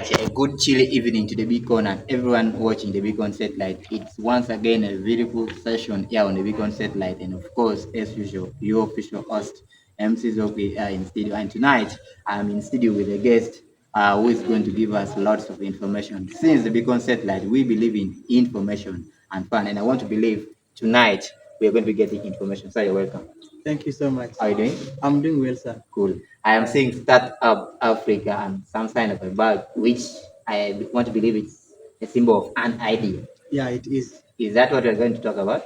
right, a good chilly evening to the Beacon and everyone watching the Beacon Satellite. It's once again a beautiful session here on the Beacon Satellite, and of course, as usual, your official host, MC Zoki, in studio. And tonight, I'm in studio with a guest who is going to give us lots of information. Since the Beacon Satellite, we believe in information and fun, and I want to believe tonight we are going to be getting information. So you're welcome. Thank you so much. How are you doing? I'm doing well, sir. Cool. I am seeing Start Up Africa and some sign of a bag, which I want to believe it's a symbol of an idea. Yeah, it is. Is that what we're going to talk about?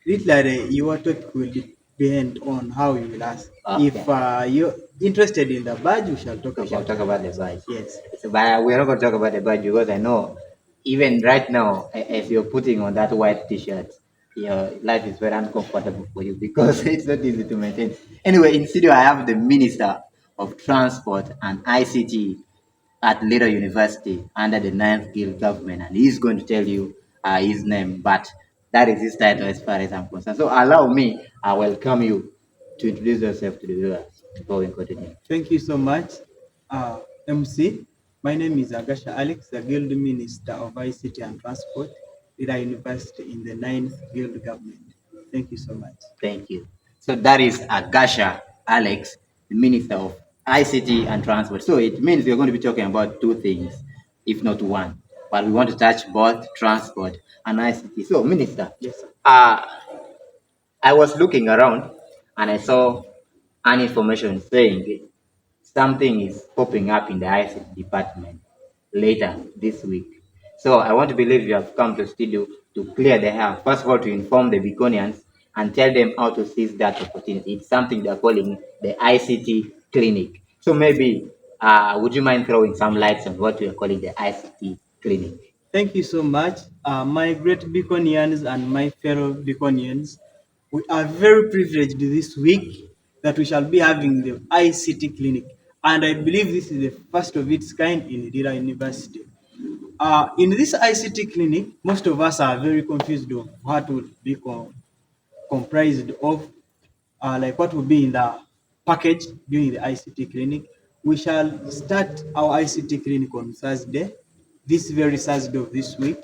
Literally, your topic will depend on how you will ask. Okay. If you're interested in the badge, we shall talk We shall about talk about the badge. Yes. So, but we're not going to talk about the badge because I know even right now, if you're putting on that white t-shirt, your life is very uncomfortable for you because it's not easy to maintain. Anyway, in studio, I have the Minister of Transport and ICT at Lira University under the Ninth Guild government, and he's going to tell you his name, but that is his title as far as I'm concerned. So allow me, I welcome you to introduce yourself to the viewers before we continue. Thank you so much, MC. My name is Agasha Alex, the Guild Minister of ICT and Transport, Lira University in the Ninth Guild government. Thank you so much. Thank you. So that is Agasha Alex, the Minister of ICT and Transport. So it means we're going to be talking about two things, if not one. But we want to touch both transport and ICT. So, Minister, Yes, sir. I was looking around and I saw an information saying something is popping up in the ICT department later this week. So I want to believe you have come to studio to clear the air. First of all, to inform the beaconians and tell them how to seize that opportunity. It's something they're calling the ICT Clinic. So maybe, would you mind throwing some lights on what we are calling the ICT Clinic? Thank you so much. My great beaconians and my fellow beaconians, we are very privileged this week that we shall be having the ICT clinic. And I believe this is the first of its kind in Lira University. In this ICT clinic, most of us are very confused of what would be comprised of, like what will be in the package during the ICT clinic. We shall start our ICT clinic on Thursday, this very Thursday of this week.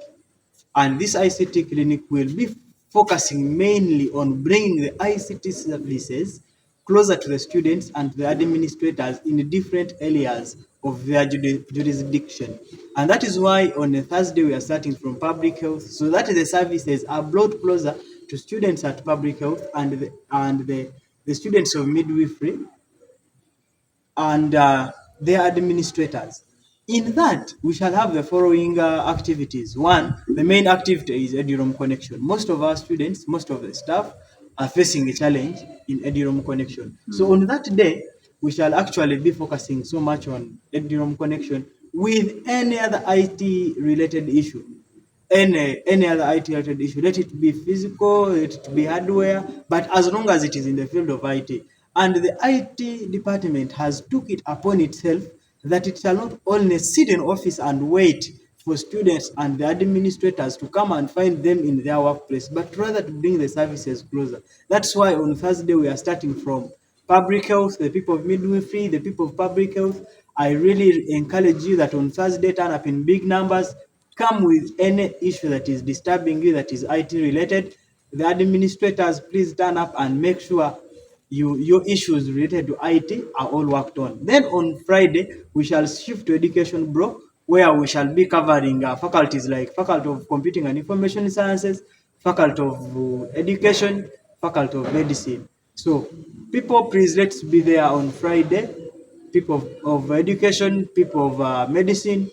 And this ICT clinic will be focusing mainly on bringing the ICT services closer to the students and the administrators in different areas of their jurisdiction. And that is why on a Thursday we are starting from public health, so that the services are brought closer to students at public health and the students of midwifery and their administrators. In that, we shall have the following activities. One, the main activity is EduRoam connection. Most of our students, most of the staff are facing a challenge in EduRoam connection. So on that day, we shall actually be focusing so much on EduRoam connection with any other IT related issue. Any other IT related issue, let it be physical, let it be hardware, but as long as it is in the field of IT. And the IT department has took it upon itself that it shall not only sit in office and wait for students and the administrators to come and find them in their workplace, but rather to bring the services closer. That's why on Thursday we are starting from public health, the people of midwifery, the people of public health. I really encourage you that on Thursday turn up in big numbers, come with any issue that is disturbing you that is IT related. The administrators, please turn up and make sure your issues related to IT are all worked on. Then on Friday, we shall shift to education block, where we shall be covering faculties like Faculty of Computing and Information Sciences, Faculty of Education, Faculty of Medicine. So people, please let's be there on Friday. People of education, people of medicine,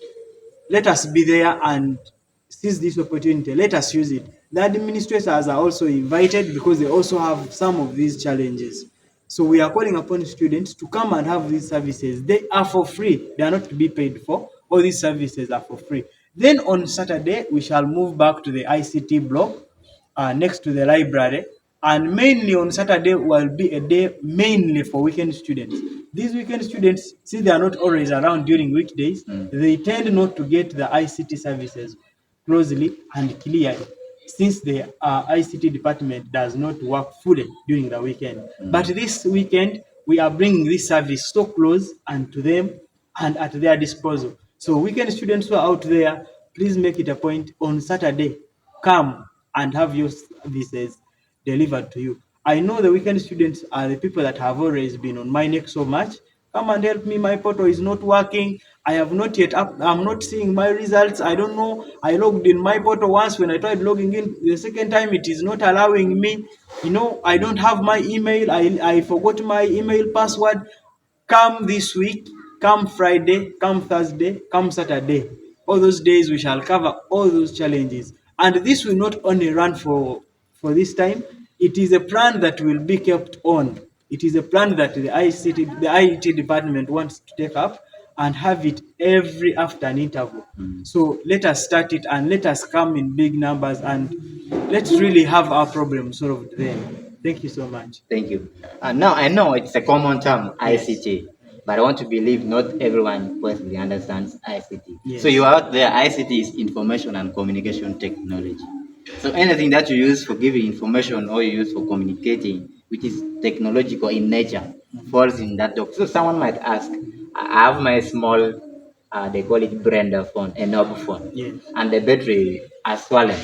let us be there and seize this opportunity. Let us use it. The administrators are also invited because they also have some of these challenges. So we are calling upon students to come and have these services. They are for free. They are not to be paid for. All these services are for free. Then on Saturday, we shall move back to the ICT block next to the library. And mainly on Saturday will be a day mainly for weekend students. These weekend students, since they are not always around during weekdays, they tend not to get the ICT services closely and clearly, since the ICT department does not work fully during the weekend. But this weekend, we are bringing this service so close and to them and at their disposal. So weekend students who are out there, please make it a point on Saturday, come and have your services delivered to you. I know the weekend students are the people that have always been on my neck so much. Come and help me. My portal is not working. I have not yet up. I'm not seeing my results. I don't know. I logged in my portal once when I tried logging in. The second time, it is not allowing me. I don't have my email. I forgot my email password. Come this week, come Friday, come Thursday, come Saturday. All those days we shall cover all those challenges. And this will not only run for this time, it is a plan that will be kept on. It is a plan that the IET department wants to take up and have it every after an interval. So let us start it and let us come in big numbers and let's really have our problem solved then. Thank you so much. Thank you. Now I know it's a common term, Yes. ICT, but I want to believe not everyone personally understands ICT. Yes. So you are out there, ICT is information and communication technology. So anything that you use for giving information or you use for communicating, which is technological in nature, falls in that dock. So someone might ask, I have my small, they call it Brenda phone, a noble phone, Yes. and the battery has swollen.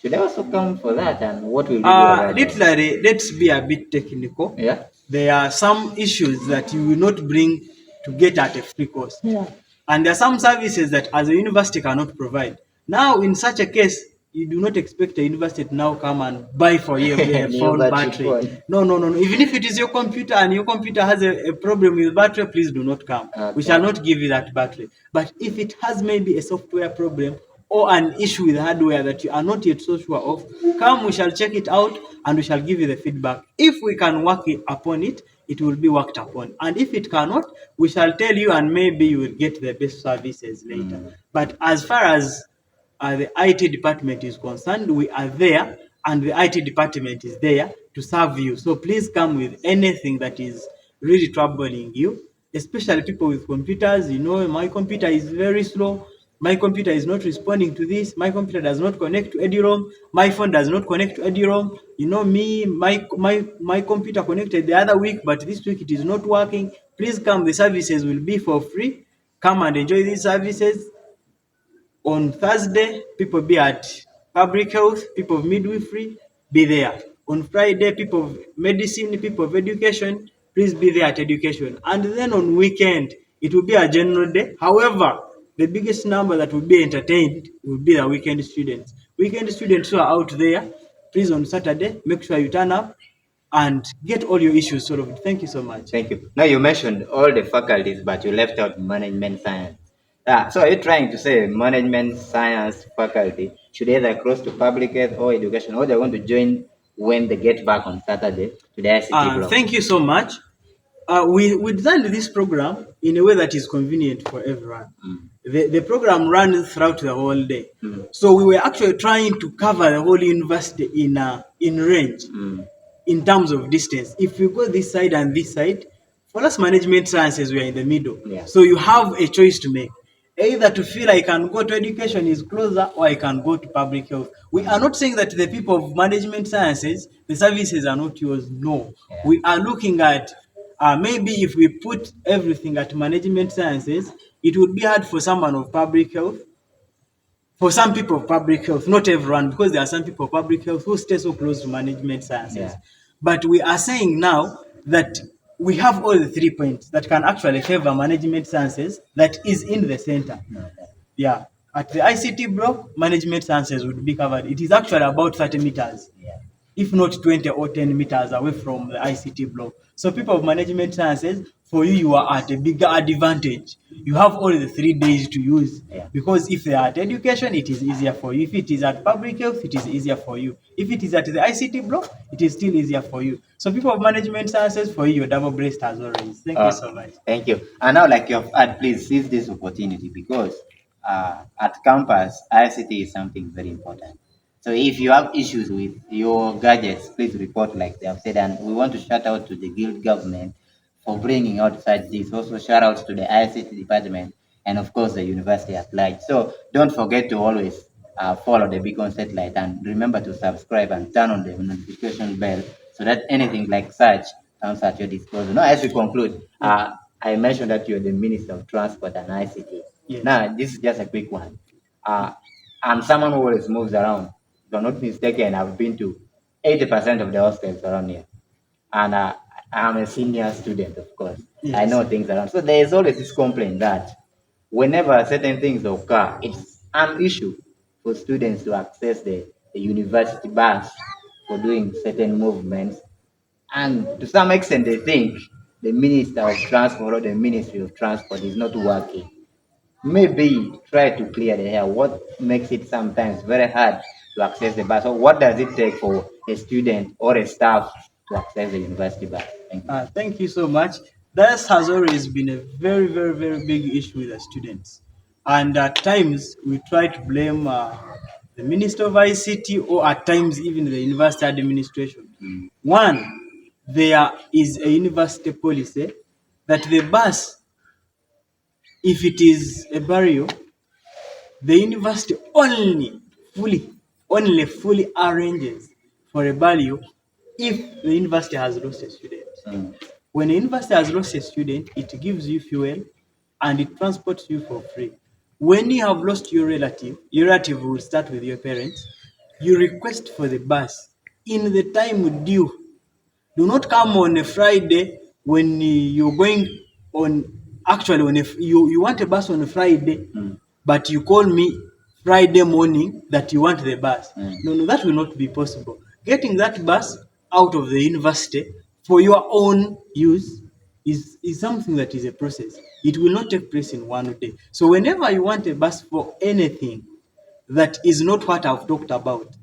Should I also come for that? And what will you do about that? Literally, let's be a bit technical. Yeah. There are some issues that you will not bring to get at a free cost. Yeah. And there are some services that as a university cannot provide. Now, in such a case, you do not expect a university to now come and buy for you a New phone battery battery. phone. No, no, no, no. Even if it is your computer and your computer has a problem with battery, please do not come. We shall Okay. not give you that battery. But if it has maybe a software problem or an issue with hardware that you are not yet so sure of, come, we shall check it out and we shall give you the feedback. If we can work upon it, it will be worked upon. And if it cannot, we shall tell you and maybe you will get the best services later. But as far as the IT department is concerned, we are there and the IT department is there to serve you. So please come with anything that is really troubling you, especially people with computers. My computer is very slow. My computer is not responding to this. My computer does not connect to EduROM. My phone does not connect to EduROM. My computer connected the other week, but this week it is not working. Please come. The services will be for free. Come and enjoy these services. On Thursday, people be at public health, people of midwifery, be there. On Friday, people of medicine, people of education, please be there at education. And then on weekend, it will be a general day. However, the biggest number that will be entertained will be the weekend students. Weekend students who are out there, please on Saturday, make sure you turn up and get all your issues solved. Thank you so much. Thank you. Now you mentioned all the faculties, but you left out management science. So are you trying to say management science faculty should either cross to public health or education, or they're going to join when they get back on Saturday to the ICT block? Thank you so much. We designed this program in a way that is convenient for everyone. The program ran throughout the whole day. So we were actually trying to cover the whole university in range in terms of distance. If you go this side and this side, for us management sciences, we are in the middle. Yeah. So you have a choice to make. Either to feel I can go to education is closer or I can go to public health. We are not saying that the people of management sciences, the services are not yours. No. Yeah. We are looking at maybe if we put everything at management sciences, it would be hard for someone of public health, for some people of public health, not everyone, because there are some people of public health who stay so close to management sciences. Yeah. But we are saying now that we have all the 3 points that can actually favor management sciences that is in the center. Yeah. At the ICT block, management sciences would be covered. It is actually about 30 meters. Yeah. If not 20 or 10 meters away from the ICT block. So people of management sciences, for you, you are at a bigger advantage. You have all the 3 days to use. Yeah. Because if they are at education, it is easier for you. If it is at public health, it is easier for you. If it is at the ICT block, it is still easier for you. So people of management sciences, for you, you're double braced as always. Thank you so much. Thank you. And now, like you've had, please seize this opportunity because at campus, ICT is something very important. So if you have issues with your gadgets, please report like they have said. And we want to shout out to the guild government for bringing out such this. Also, shout out to the ICT department and, of course, the university at large. So don't forget to always follow the Beacon satellite and remember to subscribe and turn on the notification bell so that anything like such comes at your disposal. Now, as we conclude, I mentioned that you're the Minister of Transport and ICT. Yes. Now, this is just a quick one. Uh, I'm someone who always moves around. If I'm not mistaken, I've been to 80% of the hostels around here. And I'm a senior student, of course. I Yes. know things around. So there is always this complaint that whenever certain things occur, it's an issue for students to access the university bus for doing certain movements. And to some extent, they think the Minister of Transport or the Ministry of Transport is not working. Maybe try to clear the air. What makes it sometimes very hard to access the bus? Or what does it take for a student or a staff to access the university bus? Thank you. Thank you so much. This has always been a very, very, very big issue with the students. And at times, we try to blame the Minister of ICT or at times even the university administration. One, there is a university policy that the bus, if it is a barrier, the university only fully arranges for a value if the university has lost a student. Mm. When a university has lost a student, it gives you fuel and it transports you for free. When you have lost your relative will start with your parents. You request for the bus in the time due. Do not come on a Friday when you're going on. Actually, you want a bus on a Friday, but you call me Friday morning that you want the bus. No, no, that will not be possible. Getting that bus out of the university for your own use is something that is a process. It will not take place in one day. So whenever you want a bus for anything that is not what I've talked about,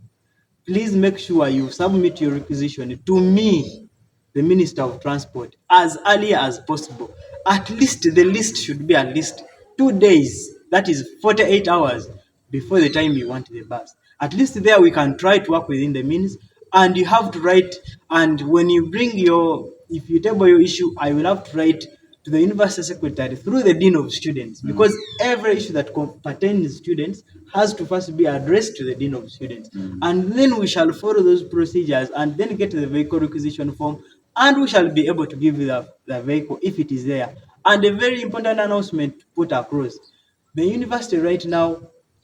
please make sure you submit your requisition to me, the Minister of Transport, as early as possible. At least the list should be at least 2 days, that is 48 hours before the time you want the bus. At least there we can try to work within the means, and you have to write. And when you bring if you table your issue, I will have to write to the university secretary through the dean of students, because every issue that pertains students has to first be addressed to the dean of students, and then we shall follow those procedures and then get the vehicle requisition form, and we shall be able to give you the vehicle if it is there. And a very important announcement to put across: the university right now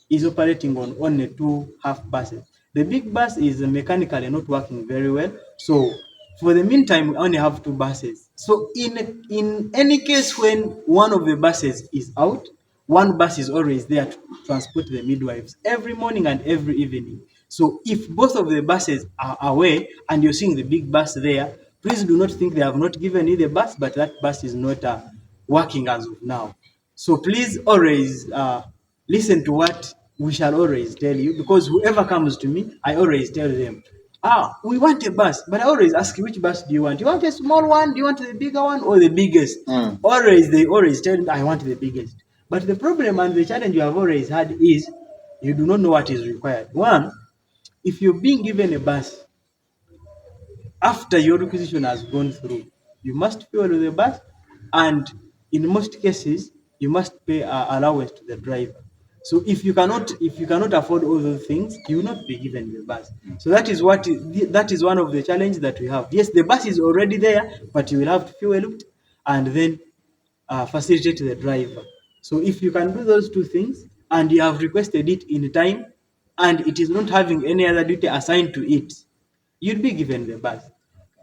is operating on only two half buses. The big bus is mechanically not working very well. So for the meantime, we only have two buses. So in any case, when one of the buses is out, one bus is always there to transport the midwives every morning and every evening. So if both of the buses are away and you're seeing the big bus there, please do not think they have not given you the bus, but that bus is not working as of now. So please always listen to what we shall always tell you, because whoever comes to me, I always tell them, we want a bus, but I always ask you, which bus do you want? You want a small one? Do you want the bigger one or the biggest? They always tell me, I want the biggest. But the problem and the challenge you have always had is you do not know what is required. One, if you're being given a bus after your requisition has gone through, you must fuel the bus, and in most cases, you must pay allowance to the driver. So if you cannot afford all those things, you will not be given the bus. So that is one of the challenges that we have. Yes, the bus is already there, but you will have to fuel it and then facilitate the driver. So if you can do those two things and you have requested it in time and it is not having any other duty assigned to it, you'll be given the bus.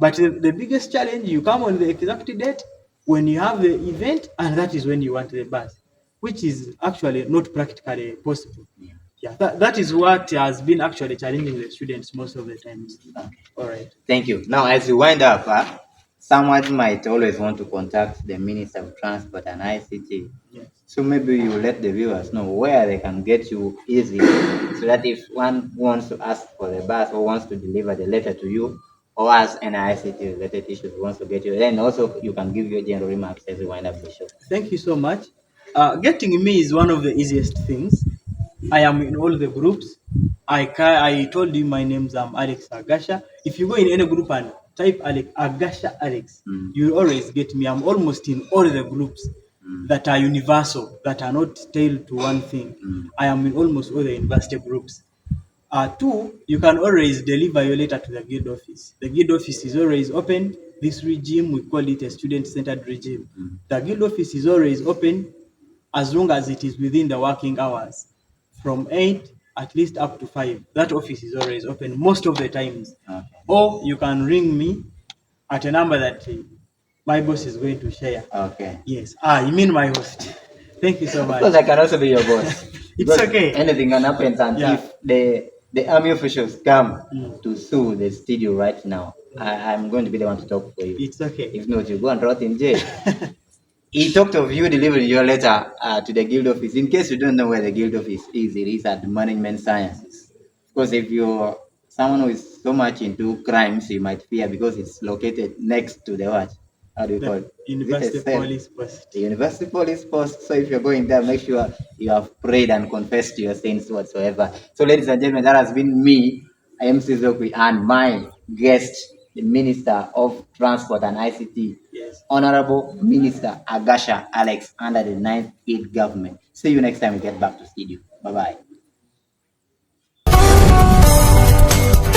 But the biggest challenge, you come on the exact date when you have the event, and that is when you want the bus, which is actually not practically possible. Yeah, that is what has been actually challenging the students most of the times. All right. Thank you. Now, as we wind up, someone might always want to contact the Minister of Transport and ICT. Yes. So maybe you let the viewers know where they can get you easily, so that if one wants to ask for the bus or wants to deliver the letter to you, or has an ICT related issues wants to get you, then also you can give your general remarks as we wind up the show. Thank you so much. Getting me is one of the easiest things. I am in all the groups. I told you my name's Alex Agasha. If you go in any group and type Agasha Alex, you'll always get me. I'm almost in all the groups that are universal, that are not tailored to one thing. I am in almost all the university groups. Two, you can always deliver your letter to the guild office. The guild office is always open. This regime, we call it a student-centered regime. The guild office is always open as long as it is within the working hours from 8 at least up to 5. That office is always open most of the times. Okay. Or you can ring me at a number that my boss is going to share. Okay. Yes. You mean my host. Thank you so Of much. course, I can also be your boss. It's Because okay. anything can happen, and Yeah. if the army officials come Mm. to sue the studio right now, I'm going to be the one to talk for you. It's okay. If not, you go and rot in jail. He talked of you delivering your letter to the guild office. In case you don't know where the guild office is, it is at Management Sciences. Because if you're someone who is so much into crimes, you might fear because it's located next to the what? How do you call The it? Is it a university cell? police post. The university police post. So if you're going there, make sure you have prayed and confessed to your sins whatsoever. So, ladies and gentlemen, that has been me. I am Sizokwi, and my guest, the Minister of Transport and ICT, Yes. Honorable Minister Agasha Alex, under the 9th Aid government. See you next time we get back to studio. Bye bye.